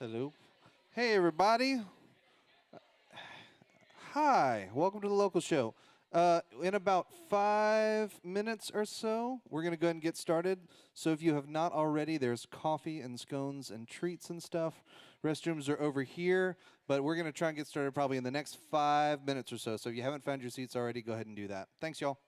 Hello. Hey, everybody. Hi. Welcome to the local show. In about 5 minutes or so, we're going to go ahead and get started. So if you have not already, there's coffee and scones and treats and stuff. Restrooms are over here, but we're going to try and get started probably in the next 5 minutes or so. So if you haven't found your seats already, go ahead and do that. Thanks, y'all.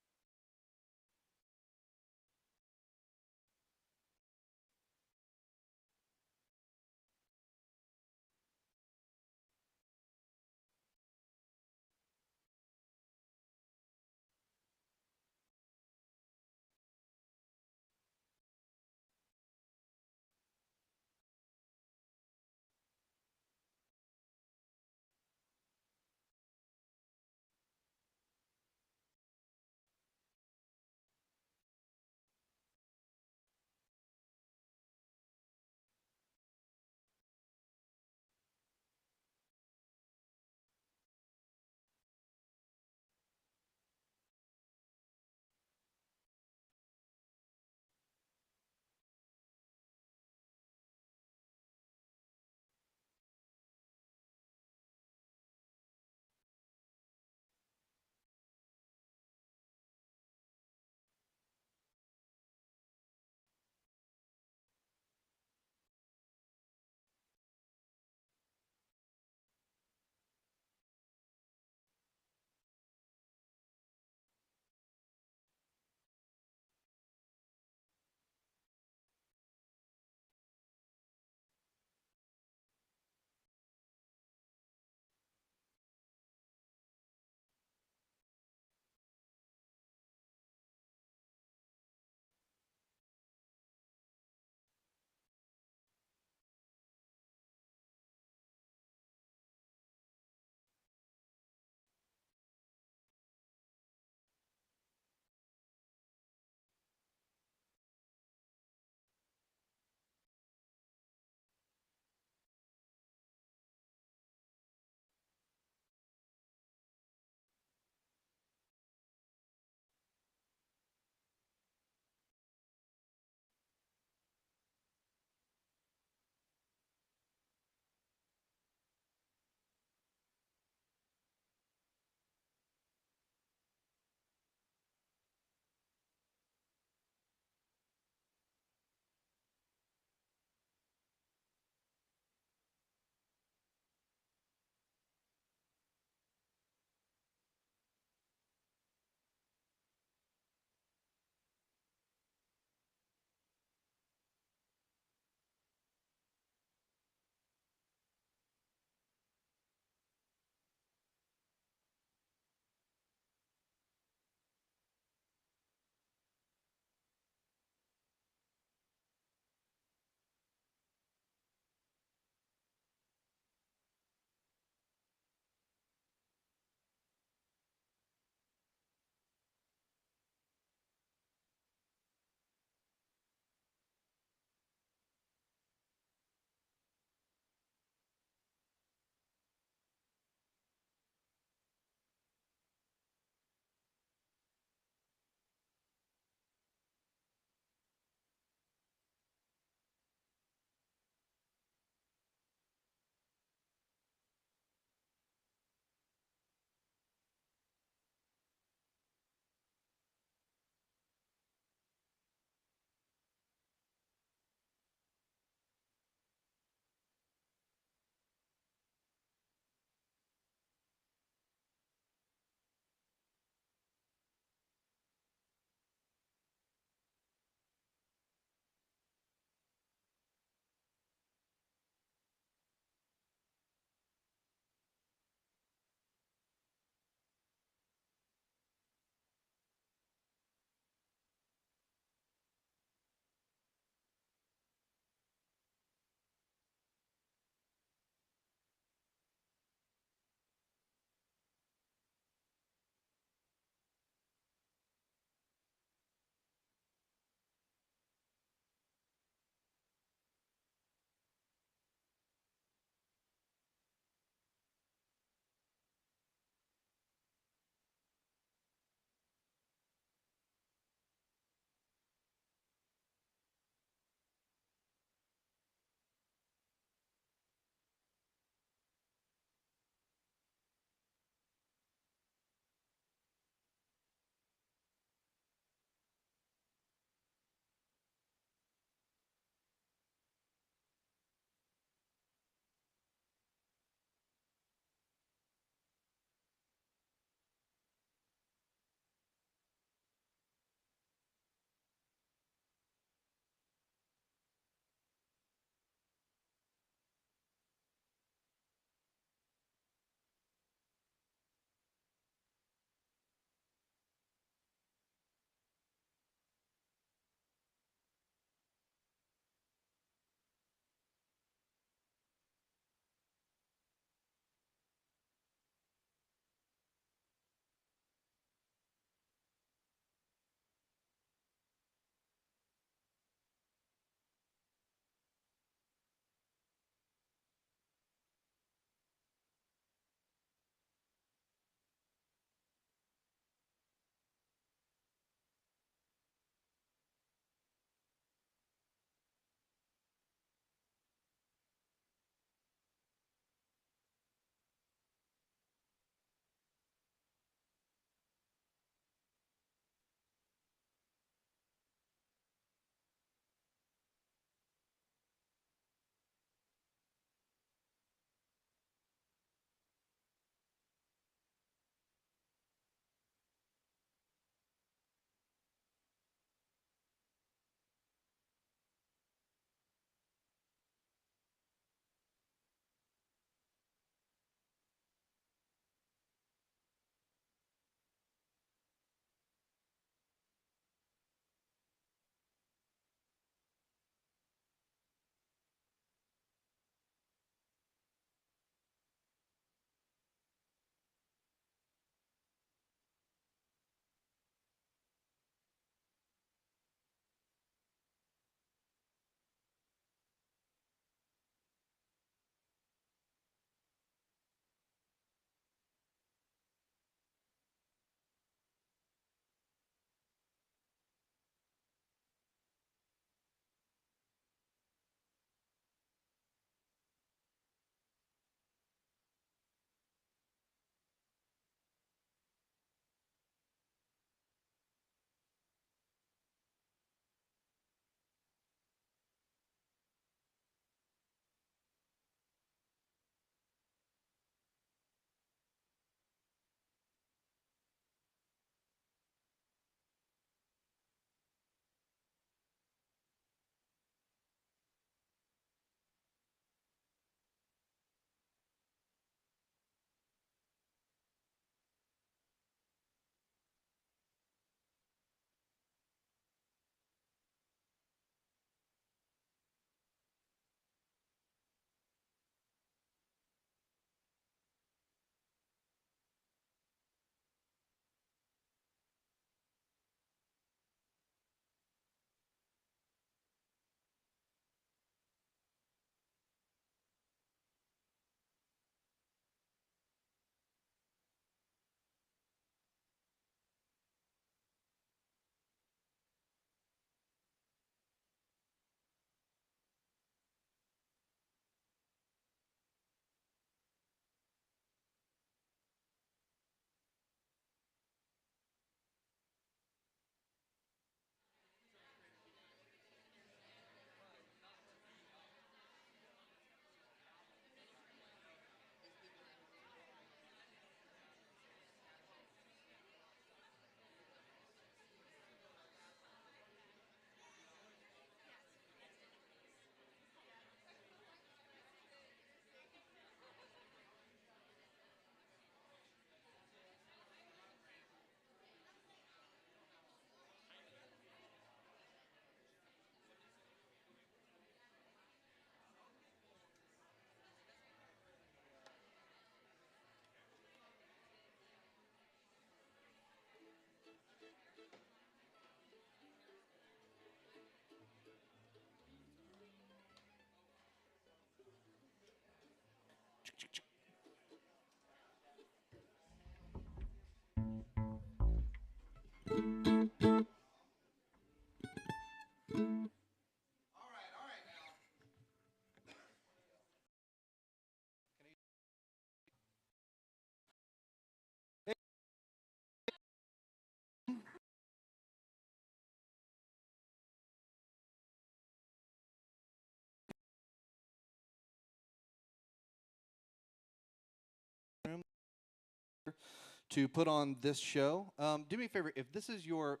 To put on this show. Do me a favor, if this is your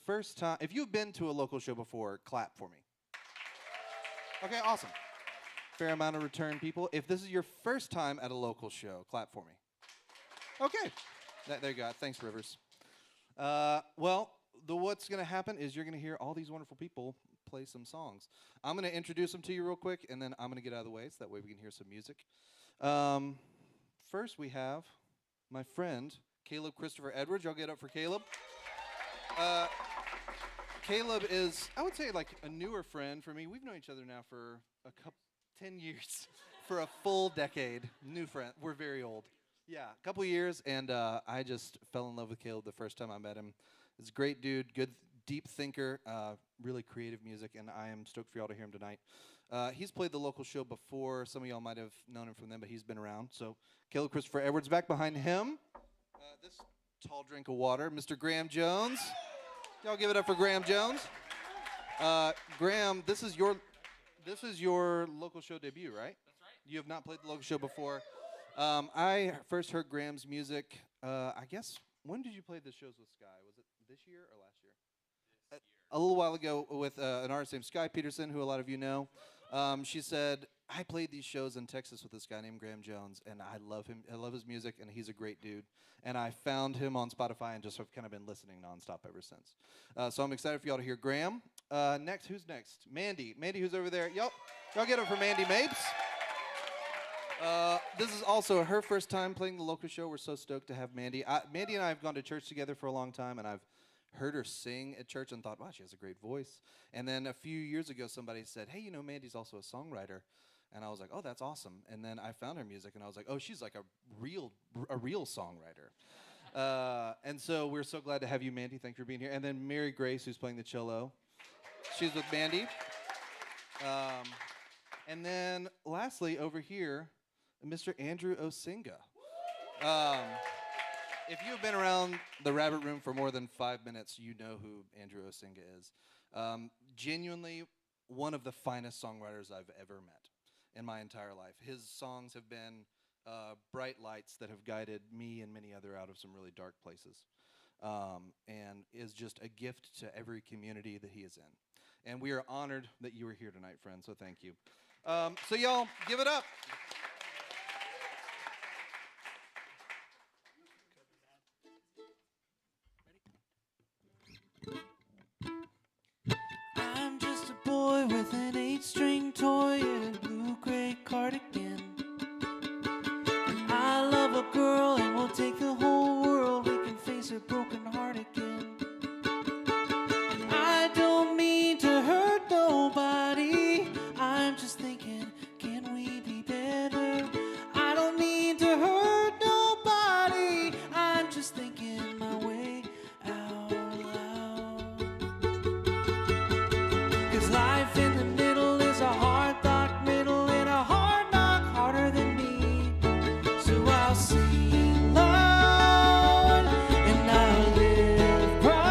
first time, if you've been to a local show before, clap for me. Okay, awesome. Fair amount of return people. If this is your first time at a local show, clap for me. Okay, there you go. Thanks, Rivers. Well, what's going to happen is you're going to hear all these wonderful people play some songs. I'm going to introduce them to you real quick, and then I'm going to get out of the way so that way we can hear some music. First, we have my friend, Caleb Christopher Edwards. Y'all get up for Caleb. Caleb is, I would say, like a newer friend for me. We've known each other now for 10 years, for a full decade. New friend. We're very old. Yeah, a couple years, and I just fell in love with Caleb the first time I met him. He's a great dude, good, deep thinker, really creative music, and I am stoked for y'all to hear him tonight. He's played the local show before. Some of y'all might have known him from them, but he's been around. So Caleb Christopher Edwards back behind him. This tall drink of water, Mr. Graham Jones. Y'all give it up for Graham Jones. Graham, this is your local show debut, right? That's right. You have not played the local show before. I first heard Graham's music, I guess, when did you play the shows with Sky? Was it this year or last year? This year. A little while ago with an artist named Sky Peterson, who a lot of you know. She said, I played these shows in Texas with this guy named Graham Jones, and I love him. I love his music, and he's a great dude. And I found him on Spotify and just have kind of been listening nonstop ever since. So I'm excited for y'all to hear Graham. Next, who's next? Mandy. Mandy, who's over there? Y'all get up for Mandy Mapes. This is also her first time playing the local show. We're so stoked to have Mandy. Mandy and I have gone to church together for a long time, and I've heard her sing at church and thought, wow, she has a great voice. And then a few years ago, somebody said, hey, you know, Mandy's also a songwriter. And I was like, oh, that's awesome. And then I found her music, and I was like, oh, she's like a real songwriter. And so we're so glad to have you, Mandy. Thank you for being here. And then Mary Grace, who's playing the cello. She's with Mandy. And then lastly, over here, Mr. Andrew Osinga. If you've been around the Rabbit Room for more than 5 minutes, you know who Andrew Osinga is. Genuinely one of the finest songwriters I've ever met in my entire life. His songs have been bright lights that have guided me and many other out of some really dark places, and is just a gift to every community that he is in. And we are honored that you are here tonight, friends, so thank you. So y'all, give it up. I'm just a boy with an 8-string toy and a blue-gray cardigan. I love a girl and we'll take the whole world. We can face a broken heart again. And I don't mean to hurt nobody. I'm just thinking, can we be better? I don't mean to hurt nobody. I'm just thinking my way out loud. 'Cause life in the middle is a hard knock middle, and a hard knock harder than me. So I'll sing loud and I'll live proudly.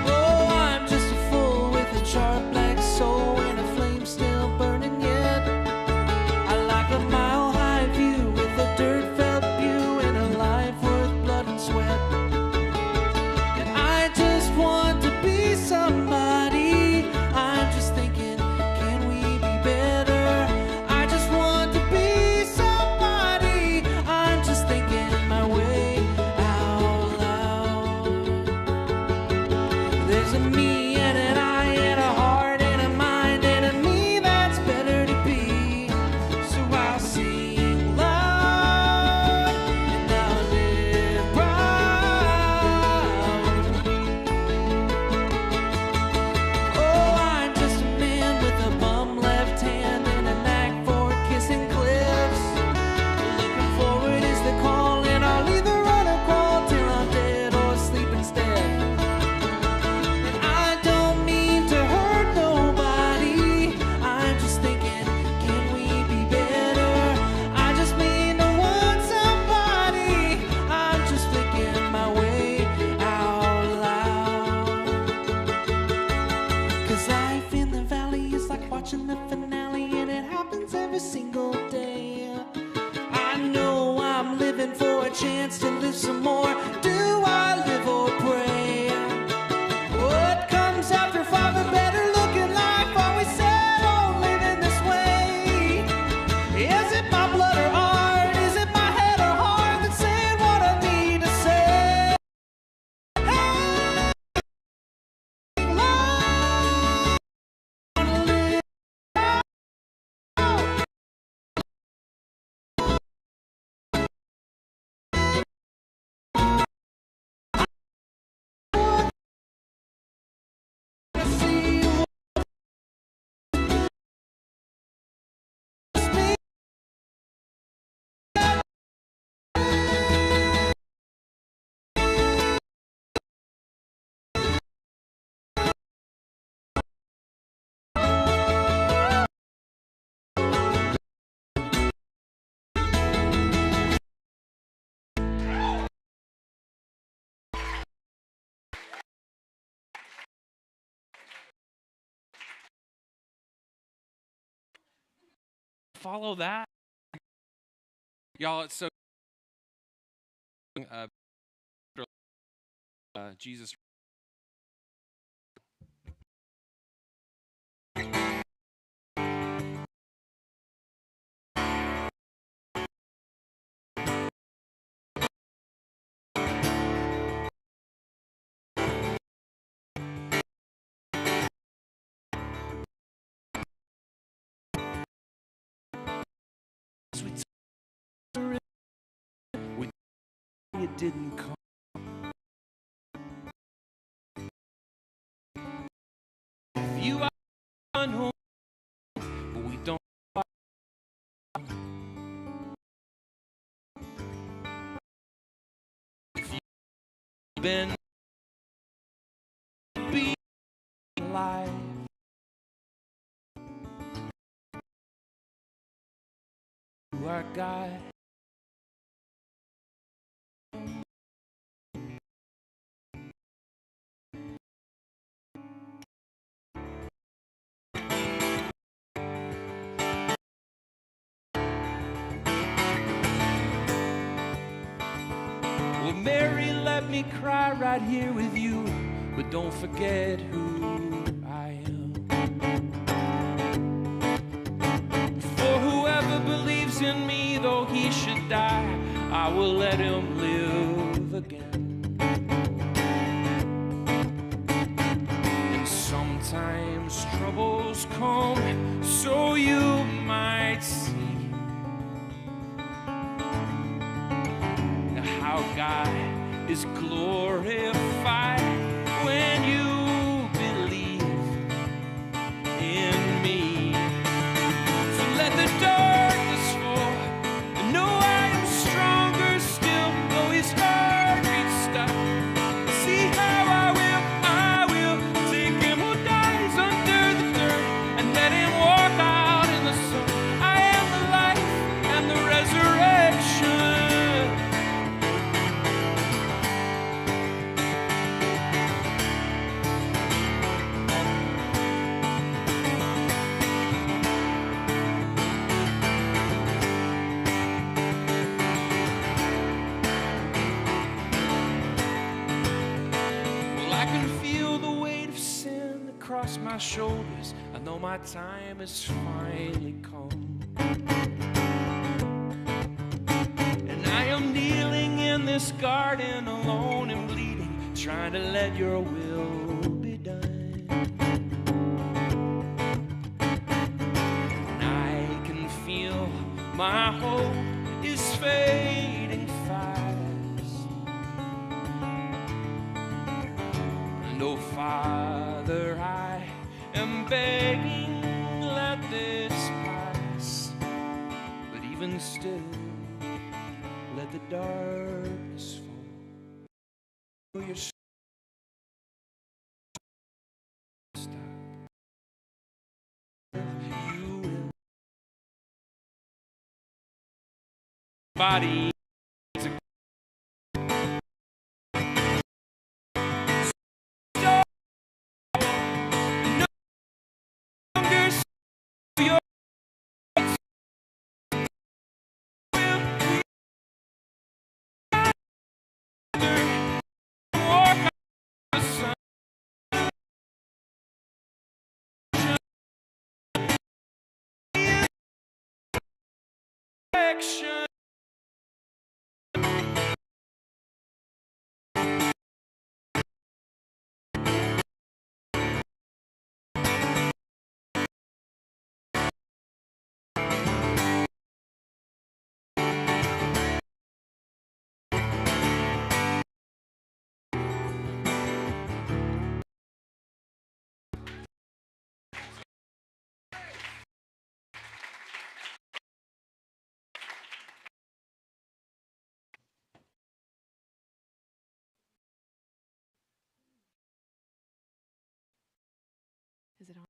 Oh, I'm just a fool with a sharp black soul and a flame still burning yet. I like a mile-high view with a dirt-felt view and a life worth blood and sweat. And I just want to be somebody. I'm just thinking, can we be better? I just want to be somebody. I'm just thinking my way out loud. There's a me and an I and a heart and a mind and a me that's better to be. So I'll sing loud and I'll live proudly. Oh, I'm just a man with a bum left hand and a knack for kissing cliffs. Looking forward is the call chance to live some more. Do I live or pray? What comes after 5? A better looking life? Are we set on living this way? Is it my blood or art? Is it my head or heart that's saying what I need to say? Hey, love, wanna live out. I see what's me. Follow that. Y'all, it's so Jesus. You didn't come. You are home, but we don't. If you've been being alive, you are God. Well, Mary, let me cry right here with you, but don't forget who I am. For whoever believes in me, though he should die, I will let him live again. And sometimes troubles come, so you might see how God is glorified when you believe in me. So let the darkness fall, and know I am stronger still, though his heart beats stop. See how I will take him who dies under the dirt, and let him walk out in the sun. I am the life and the resurrection. Across my shoulders, I know my time has finally come, and I am kneeling in this garden alone and bleeding, trying to let your will be done. And I can feel my hope is fading fast. And oh, Father, I am begging, let this pass. But even still, let the darkness fall. Your stop. You will. Body. direction. Is it on?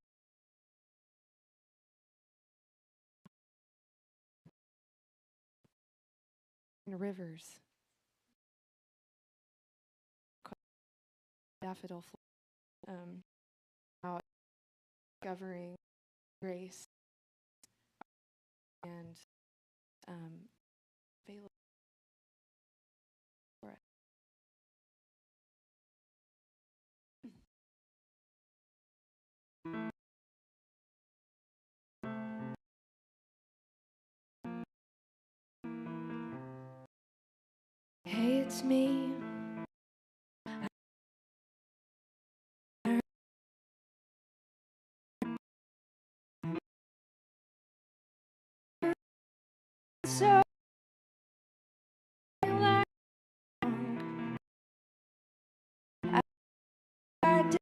Rivers. Daffodil out discovering grace and available for it. Hey, it's me. So long. I did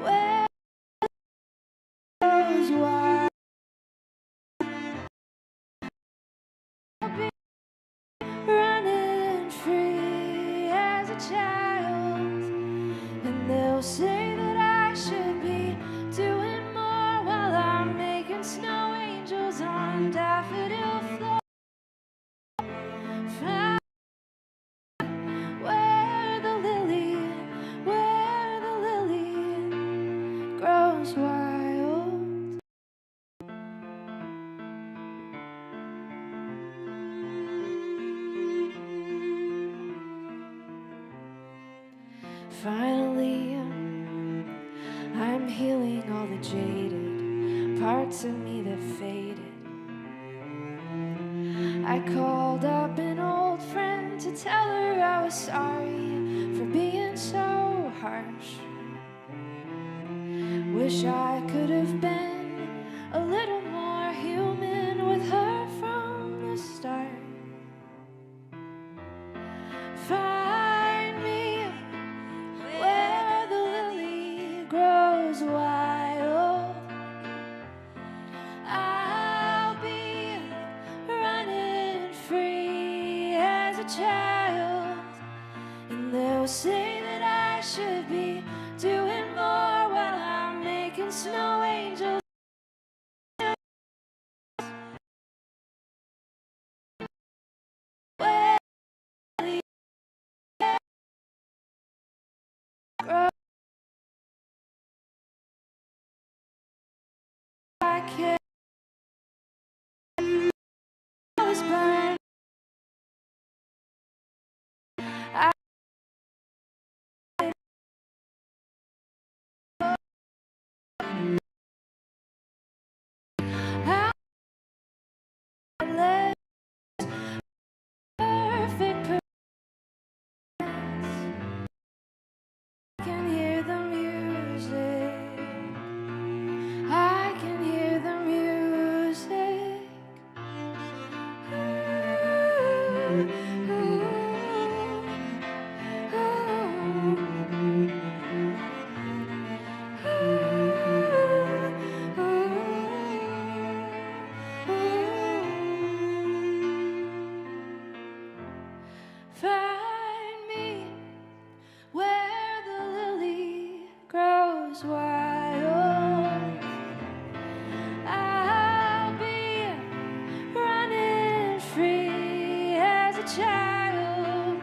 where goes why I'll be running free as a child, and they'll say that I should be doing more while I'm making snow angels on daffodil floor. Find where the lily grows wild. Finally, I'm healing all the jaded parts of me that faded. I called up an old friend to tell her I was sorry for being so harsh. Wish I could have been a little more human with her from the start. Find me where the lily grows wild. I'll be running free as a child, and they'll say that I should be doing more while I'm making snow angels. Where the grow, I can't always burn. I let perfect purpose. I can hear the music. I can hear the music. Find me where the lily grows wild. I'll be running free as a child,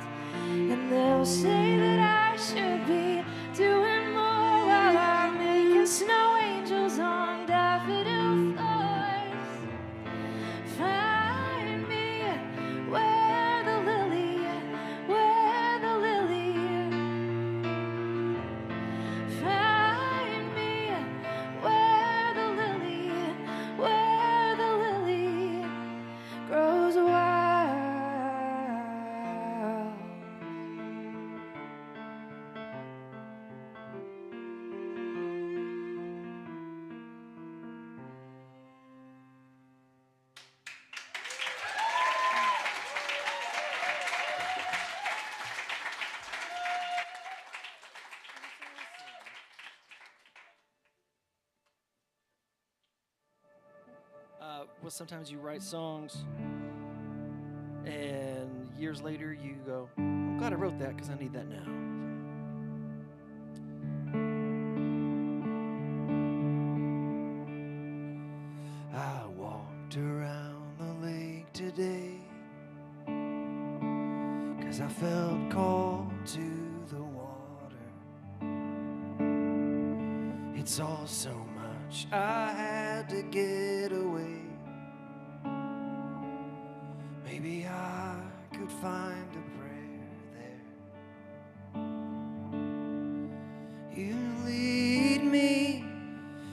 and they'll say that I should be doing more while I'm making snow angels on daffodil floors. Find me where the lily well, sometimes you write songs, and years later you go, I'm glad I wrote that because I need that now. I walked around the lake today, 'cause I felt called to the water. It's all so much I had to get away. Maybe I could find a prayer there. You lead me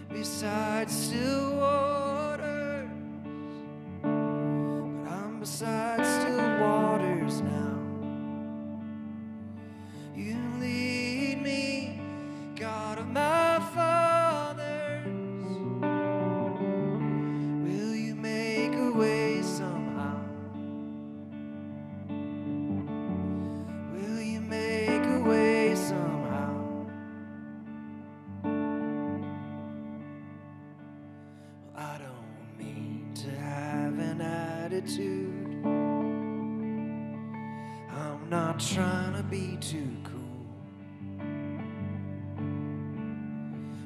beside still waters, but I'm beside still waters now. You lead me, God of my fathers. Will you make a way somehow? Will you make a way somehow? Well, I don't mean to have an attitude. I'm not trying to be too cool.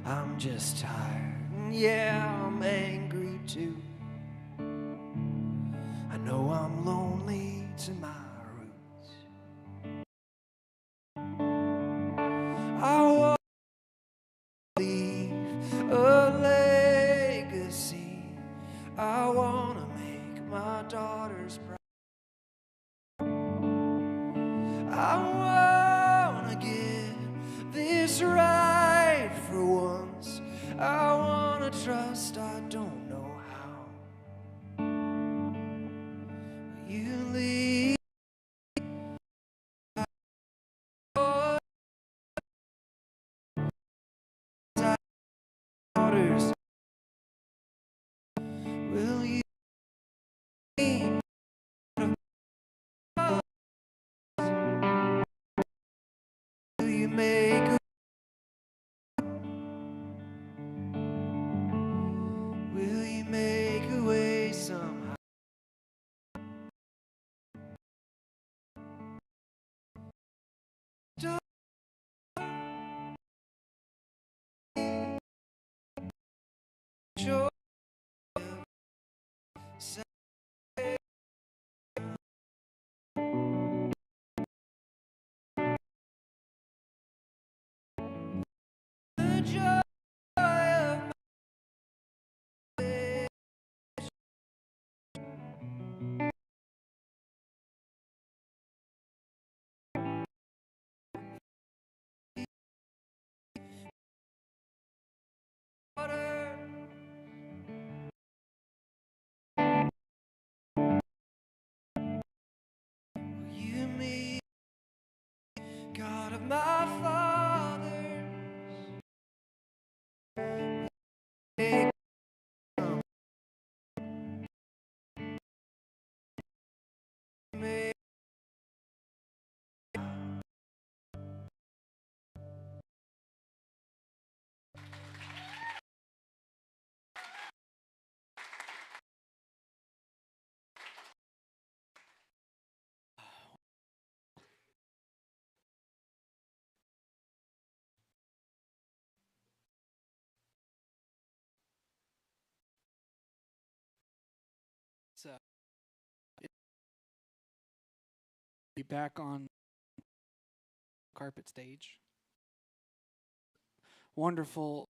I'm just tired, and yeah, I'm angry too. I know I'm lonely to my roots. I want to leave a legacy. I want to make my daughters proud. I want to get this right for once. I want to trust, I don't know how. You lead waters. Will you will you make a will you make a way somehow? Joy, the joy of water. You me, God of my fathers. Make me So, be back on carpet stage. Wonderful.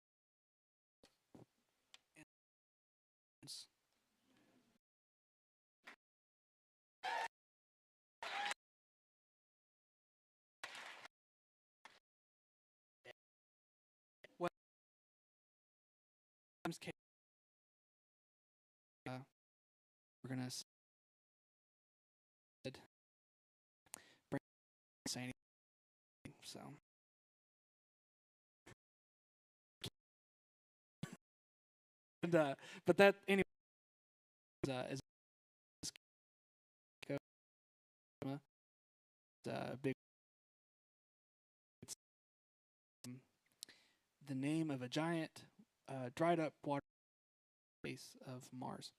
Well, we're gonna say anything. So, and, but that anyway is big. It's the name of a giant dried up water base of Mars.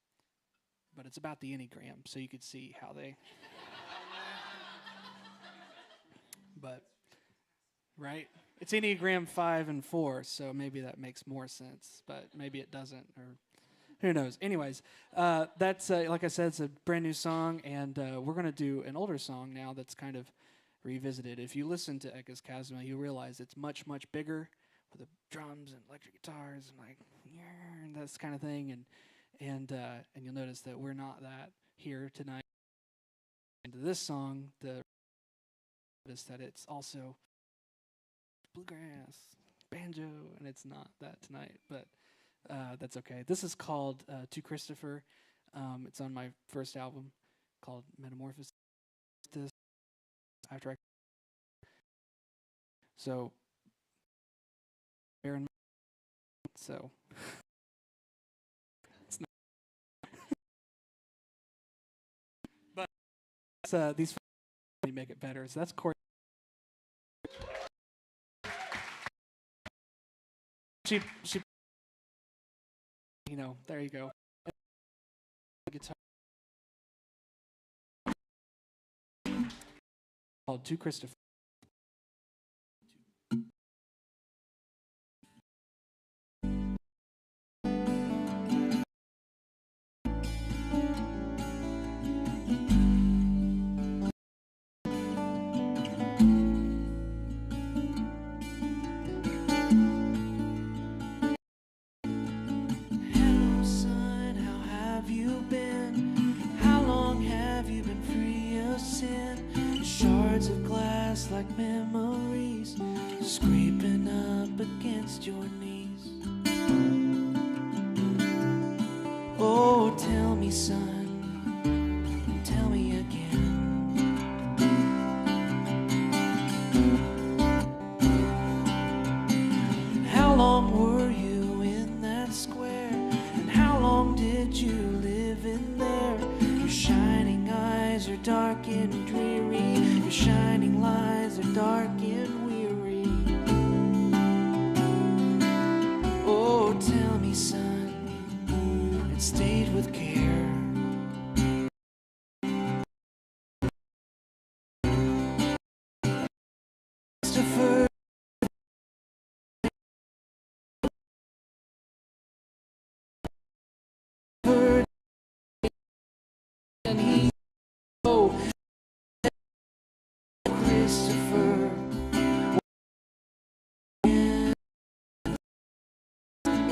but it's about the Enneagram, so you could see how they. But, right? It's Enneagram 5 and 4, so maybe that makes more sense, but maybe it doesn't, or who knows. Anyways, that's, like I said, it's a brand new song, and we're going to do an older song now that's kind of revisited. If you listen to Ekka's Chasma, you realize it's much, much bigger with the drums and electric guitars and like, and this kind of thing, and you'll notice that we're not that here tonight. And this song, is that it's also bluegrass, banjo, and it's not that tonight, but that's okay. This is called To Christopher. It's on my first album called Metamorphosis. After so bear in mind, so it's not but these make it better. So that's chord. She, there you go. Guitar called To Christopher. Hello, son, how have you been? How long have you been free of sin? Shards of glass like memories scraping up against your knees. Oh, tell me, son, tell me again. How long were you in that square? And how long did you live in there? Your shining eyes are dark and dreary. Your shining lies are dark and weary. Oh, tell me, son, it stayed with care. Christopher, and he, oh, Christopher,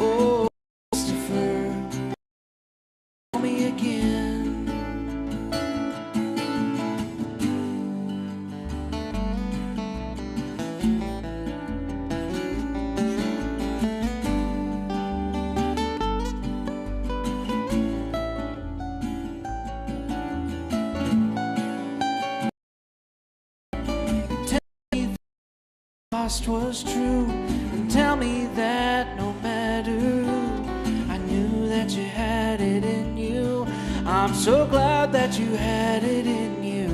oh, Christopher, call me again. Past was true, and tell me that no matter who, I knew that you had it in you. I'm so glad that you had it in you.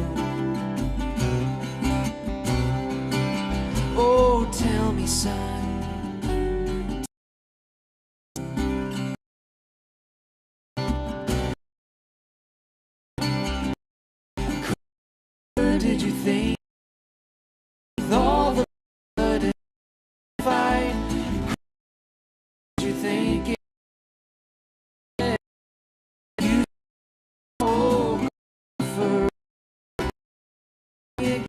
Oh, tell me, son, did you think with all the blood and fight, did you think it, you oh, for me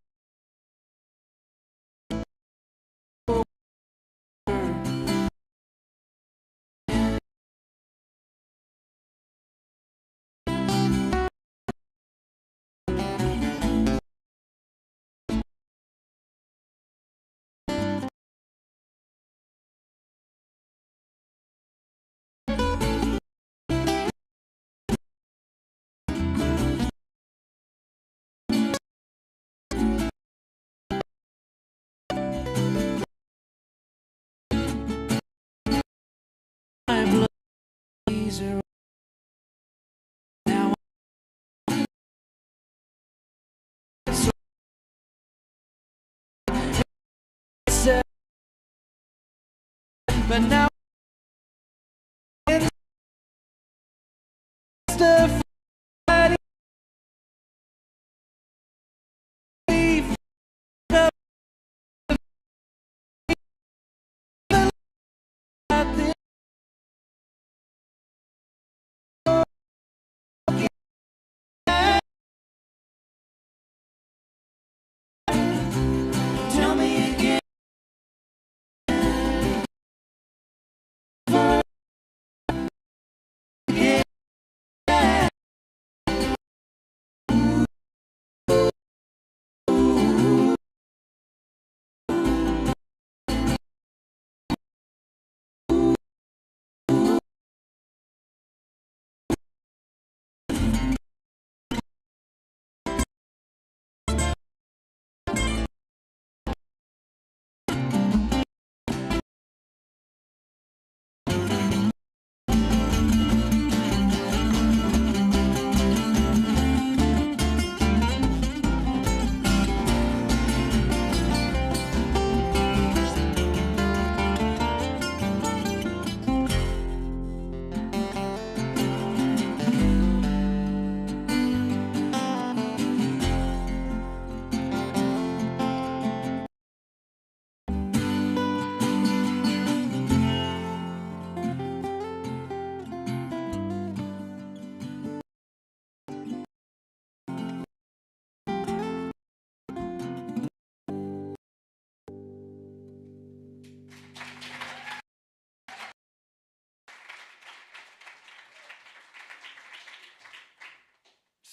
my blood are now so sad, but now it's the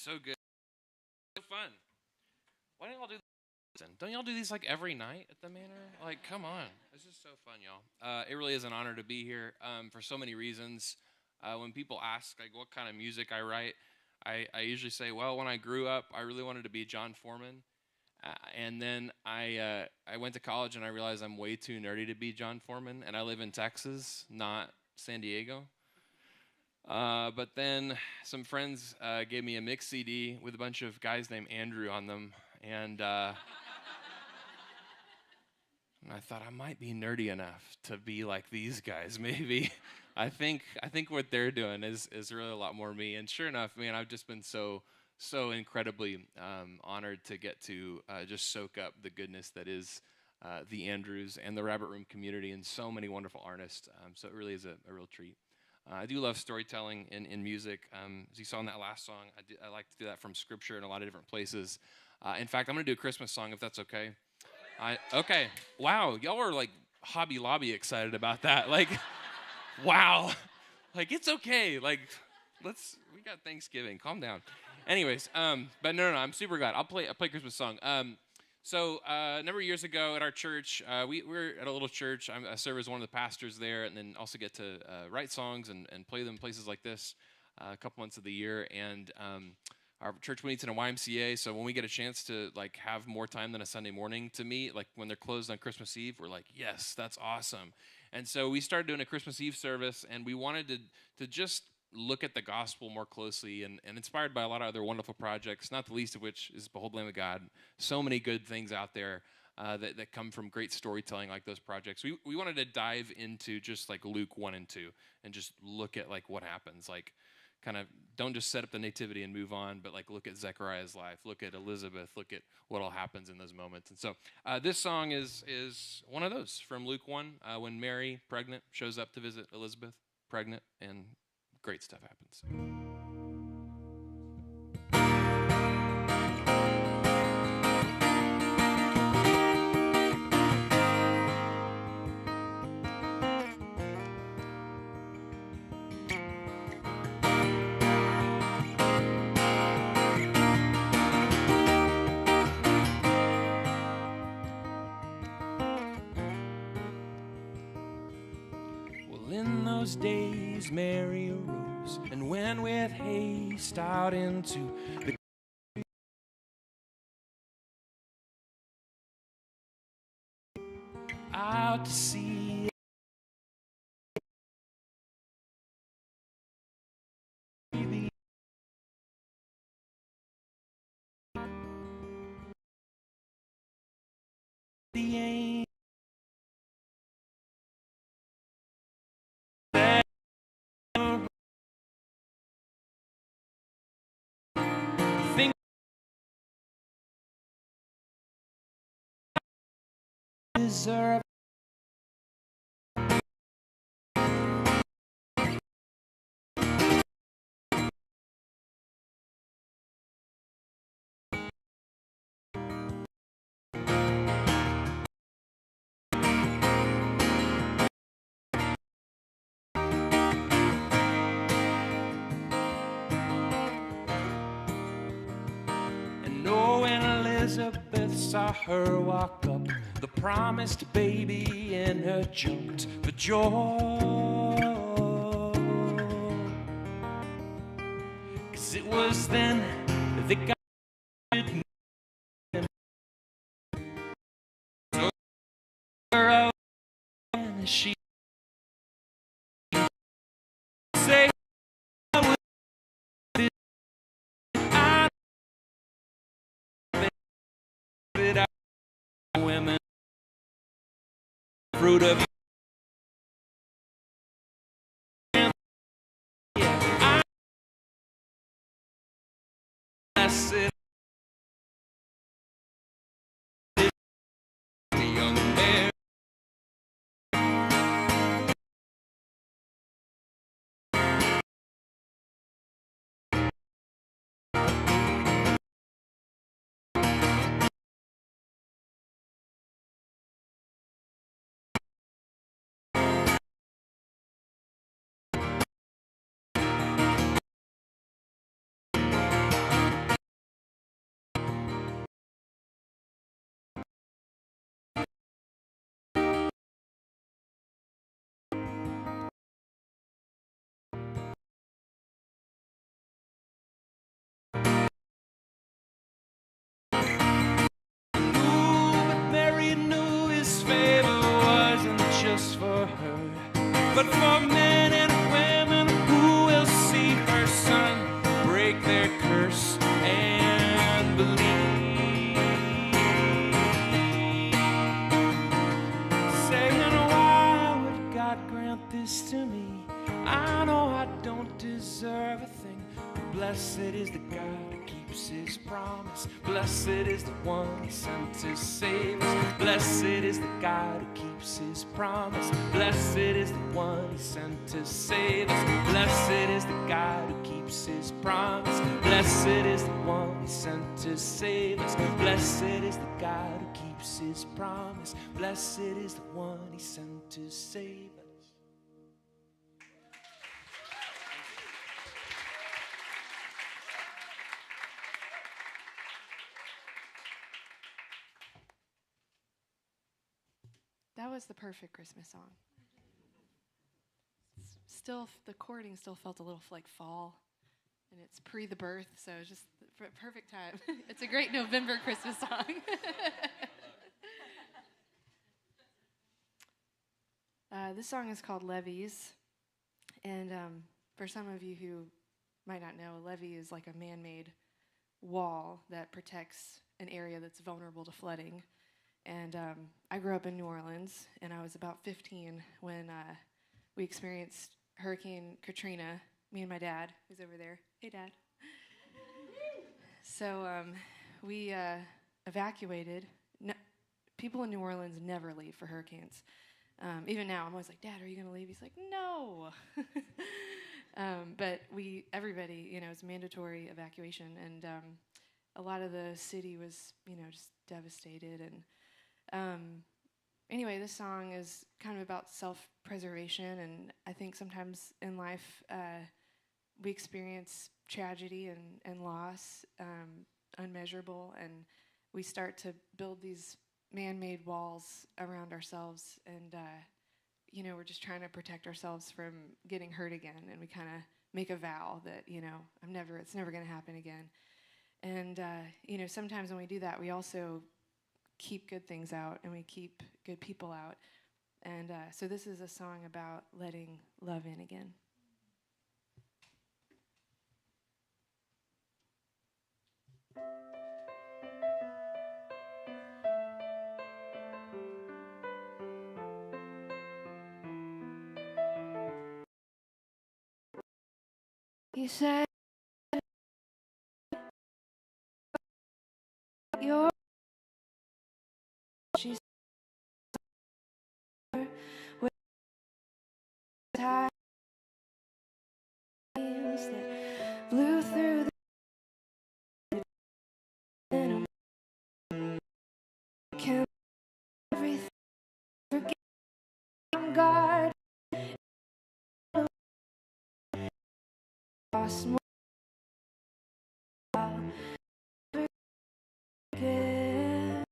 So good. So fun. Why don't y'all do this? Don't y'all do these like every night at the Manor? Like, come on. This is so fun, y'all. It really is an honor to be here for so many reasons. When people ask like what kind of music I write, I usually say, well, when I grew up, I really wanted to be John Foreman. And then I went to college and I realized I'm way too nerdy to be John Foreman, and I live in Texas, not San Diego. But then some friends gave me a mix CD with a bunch of guys named Andrew on them, and I thought I might be nerdy enough to be like these guys. Maybe I think what they're doing is really a lot more me. And sure enough, man, I've just been so incredibly honored to get to just soak up the goodness that is the Andrews and the Rabbit Room community and so many wonderful artists. So it really is a real treat. I do love storytelling in music. As you saw in that last song, I like to do that from scripture in a lot of different places. In fact, I'm going to do a Christmas song if that's okay. Okay. Wow, y'all are like Hobby Lobby excited about that. Like, wow. Like, it's okay. Like, we got Thanksgiving. Calm down. Anyways, but no, I'm super glad. I'll play a Christmas song. So a number of years ago at our church, we're at a little church. I serve as one of the pastors there, and then also get to write songs and play them places like this a couple months of the year. And our church meets in a YMCA, so when we get a chance to like have more time than a Sunday morning to meet, like when they're closed on Christmas Eve, we're like, yes, that's awesome. And so we started doing a Christmas Eve service, and we wanted to just look at the gospel more closely, and inspired by a lot of other wonderful projects, not the least of which is Behold the Lamb of God. So many good things out there that come from great storytelling like those projects. We wanted to dive into just like Luke 1 and 2 and just look at like what happens, like kind of don't just set up the nativity and move on, but like look at Zechariah's life, look at Elizabeth, look at what all happens in those moments. And so this song is one of those from Luke 1 when Mary, pregnant, shows up to visit Elizabeth, pregnant, and great stuff happens. Well, in those days, Mary arose and went with haste out into the out to see the angel. Think deserve Elizabeth saw her walk up, the promised baby in her jumped for joy. 'Cause it was then that God took her out and she said, women, fruit of I said, young man. but for men and women who will see her son break their curse and believe. Saying, why would God grant this to me? I know I don't deserve a thing. Blessed is the God who keeps his promise. Blessed is the one he sent to save us. Blessed is the God who keeps his promise. Blessed is the one he sent to save us. Blessed is the God who keeps his promise. Blessed is the one he sent to save us. Blessed is the God who keeps his promise. Blessed is the one he sent to save us. That was the perfect Christmas song. Still, the chording still felt a little like fall, and it's pre the birth, so it's just the perfect time. It's a great November Christmas song. This song is called Levees, and for some of you who might not know, a levee is like a man-made wall that protects an area that's vulnerable to flooding. And I grew up in New Orleans, and I was about 15 when we experienced Hurricane Katrina, me and my dad, who's over there. Hey, Dad. So we evacuated. No, people in New Orleans never leave for hurricanes. Even now, I'm always like, Dad, are you going to leave? He's like, no. But everybody, it's mandatory evacuation, and a lot of the city was, just devastated. And anyway, this song is kind of about self-preservation, and I think sometimes in life we experience tragedy and loss, unmeasurable, and we start to build these man-made walls around ourselves, and we're just trying to protect ourselves from getting hurt again, and we kind of make a vow that it's never going to happen again. And sometimes when we do that, we also keep good things out, and we keep good people out. And so this is a song about letting love in again. You said you're she's with times that blew through the can everything forget God lost more forget.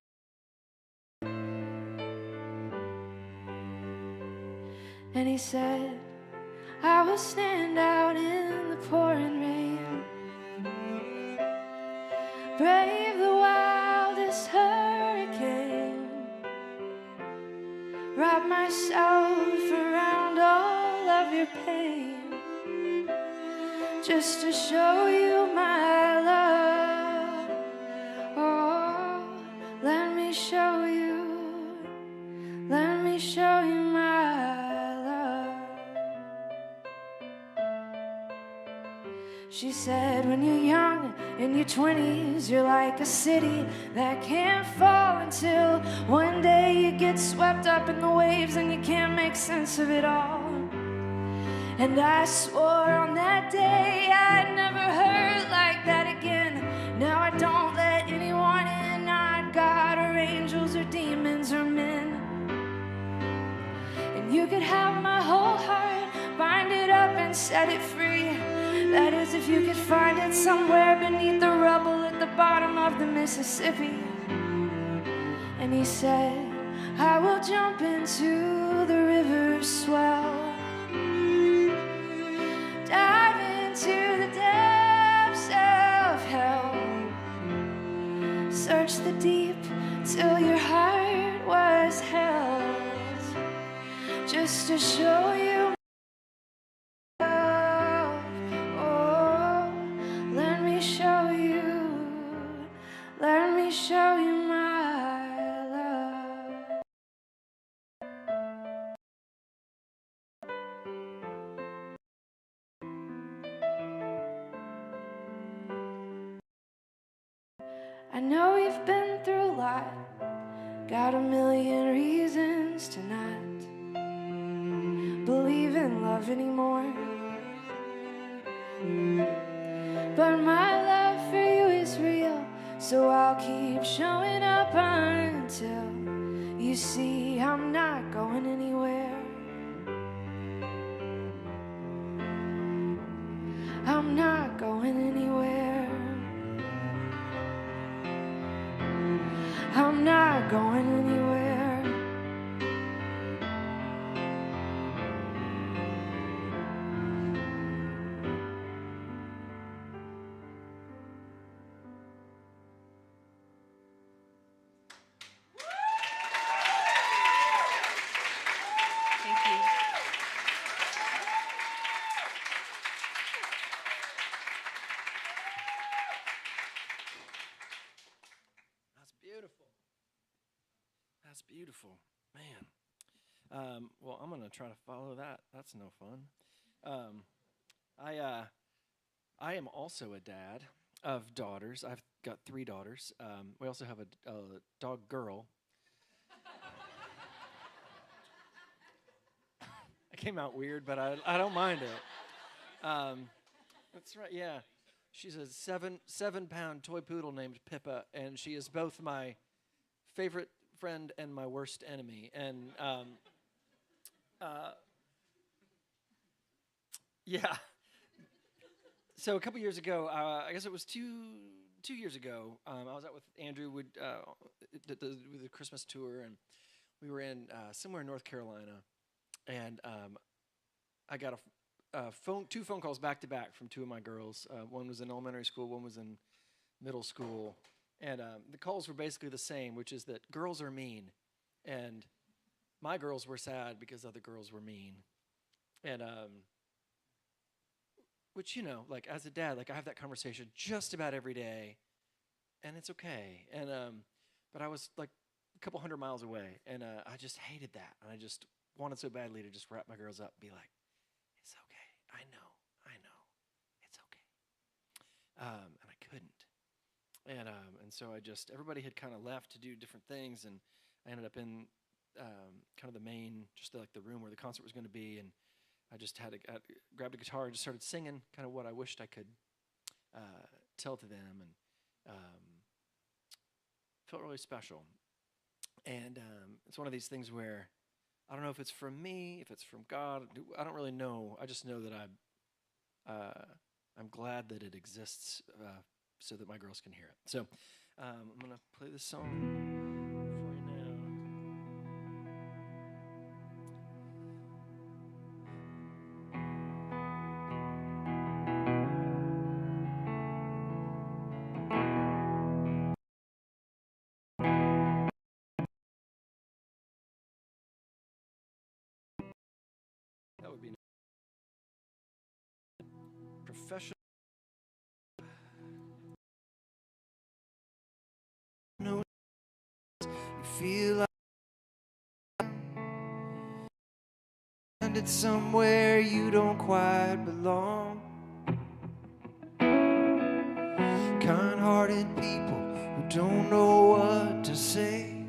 And he said, I will stand out in the pouring rain, brave the wildest hurricane, wrap myself around all of your pain, just to show you my love. Oh, let me show you, let me show you my love. She said, when you're young, in your 20s, you're like a city that can't fall until one day you get swept up in the waves and you can't make sense of it all. And I swore on that day I'd never hurt like that again. Now I don't let anyone in, not God or angels or demons or men. And you could have my whole heart, bind it up and set it free. That is, if you could find it somewhere beneath the rubble at the bottom of the Mississippi. And he said, I will jump into the river's swell, dive into the depths of hell, search the deep till your heart was held, just to show you I know you've been through a lot, got a million reasons to not believe in love anymore. But my love for you is real, so I'll keep showing up until you see I'm not going anywhere. I'm not going anywhere. I'm not going anywhere. Thank you. That's beautiful. That's beautiful, man. Well, I'm gonna try to follow that. That's no fun. I am also a dad of daughters. I've got 3 daughters. We also have a dog girl. It came out weird, but I don't mind it. That's right. Yeah, she's a 7-pound toy poodle named Pippa, and she is both my favorite friend and my worst enemy. And yeah. So a couple years ago, I guess it was two years ago, I was out with Andrew with the Christmas tour, and we were in somewhere in North Carolina, and I got two phone calls back to back from 2 of my girls. One was in elementary school, one was in middle school, and the calls were basically the same, which is that girls are mean, and my girls were sad because other girls were mean, and which, you know, like as a dad, like I have that conversation just about every day, and it's okay. And but I was like a couple hundred miles away, and I just hated that, and I just wanted so badly to just wrap my girls up and be like, "It's okay. I know, it's okay." And I couldn't, and so everybody had kind of left to do different things, and I ended up in kind of the main, just the room where the concert was going to be, and I just grabbed a guitar and just started singing kind of what I wished I could tell to them, and felt really special. And it's one of these things where I don't know if it's from me, if it's from God. I don't really know. I just know that I'm glad that it exists so that my girls can hear it. So I'm going to play this song for you now. That would be professional. No, you feel like it's somewhere you don't quite belong. Kind-hearted people who don't know what to say.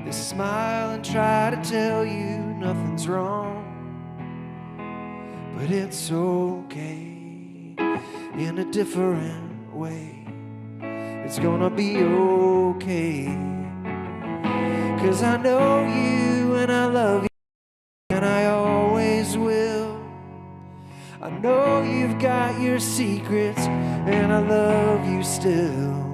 They smile and try to tell you nothing's wrong, but it's okay in a different way. It's gonna be okay, 'cause I know you and I love you and I always will. I know you've got your secrets and I love you still.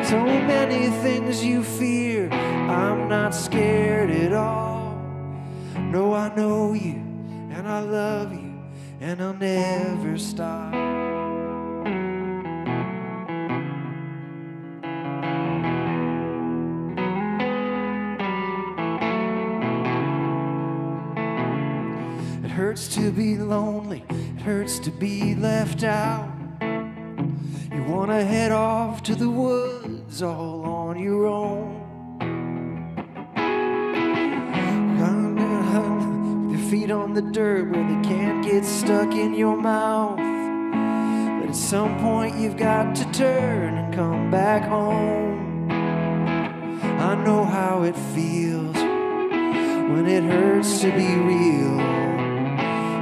So many things you fear, I'm not scared at all. No, I know you and I love you and I'll never stop. It hurts to be lonely, it hurts to be left out. You wanna head off to the woods all on your own. With your feet on the dirt where they can't get stuck in your mouth. But At some point you've got to turn and come back home. I know how it feels when it hurts to be real.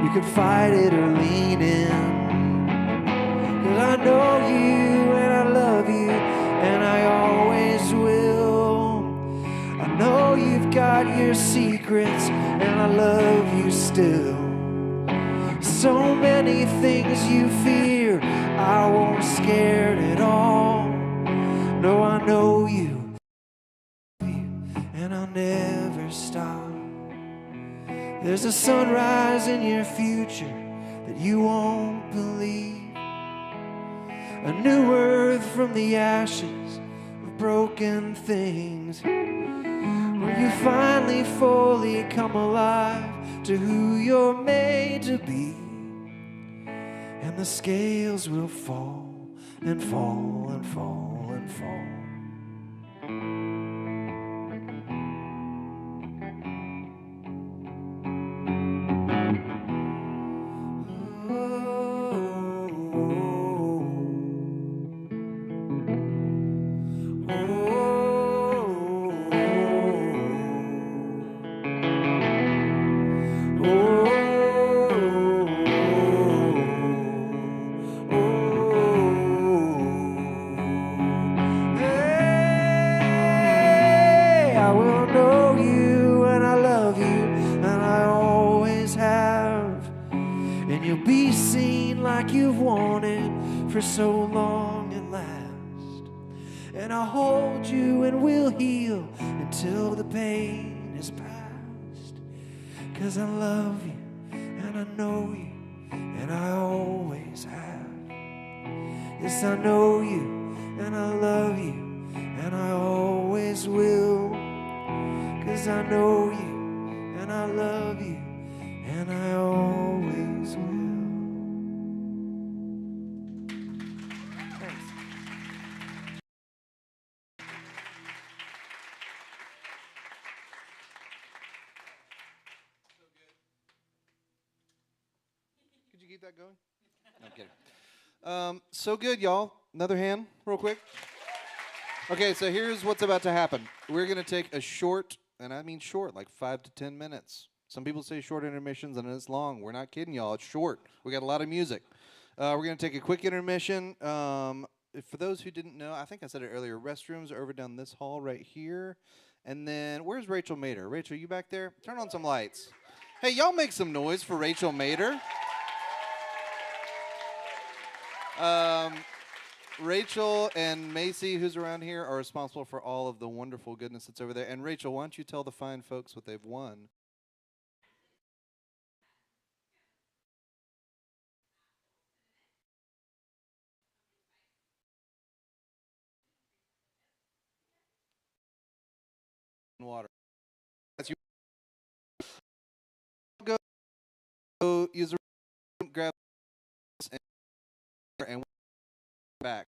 You could fight it or lean in. 'Cause I know you and I love you and I always will. I know you've got your secrets and I love you still. So many things you fear, I won't scared at all. No, I know you and I'll never stop. There's a sunrise in your future that you won't believe. A new earth from the ashes of broken things, where you finally fully come alive to who you're made to be. And the scales will fall and fall and fall and fall. For so long at last, and I'll hold you and we'll heal until the pain is past. 'Cause I love you and I know you and I always have. Yes, I know you and I love you and I always will. 'Cause I know you and I love you and I always will. Could you keep that going? No, I'm kidding. So good, y'all. Another hand, real quick. Okay, so here's what's about to happen. We're going to take a short, and I mean short, like 5 to 10 minutes. Some people say short intermissions, and it's long. We're not kidding, y'all. It's short. We got a lot of music. We're going to take a quick intermission. For those who didn't know, I think I said it earlier, restrooms are over down this hall right here. And then, where's Rachel Mader? Rachel, you back there? Turn on some lights. Hey, y'all make some noise for Rachel Mader. Rachel and Macy, who's around here, are responsible for all of the wonderful goodness that's over there. And Rachel, why don't you tell the fine folks what they've won? Water. As you go use the grab and back.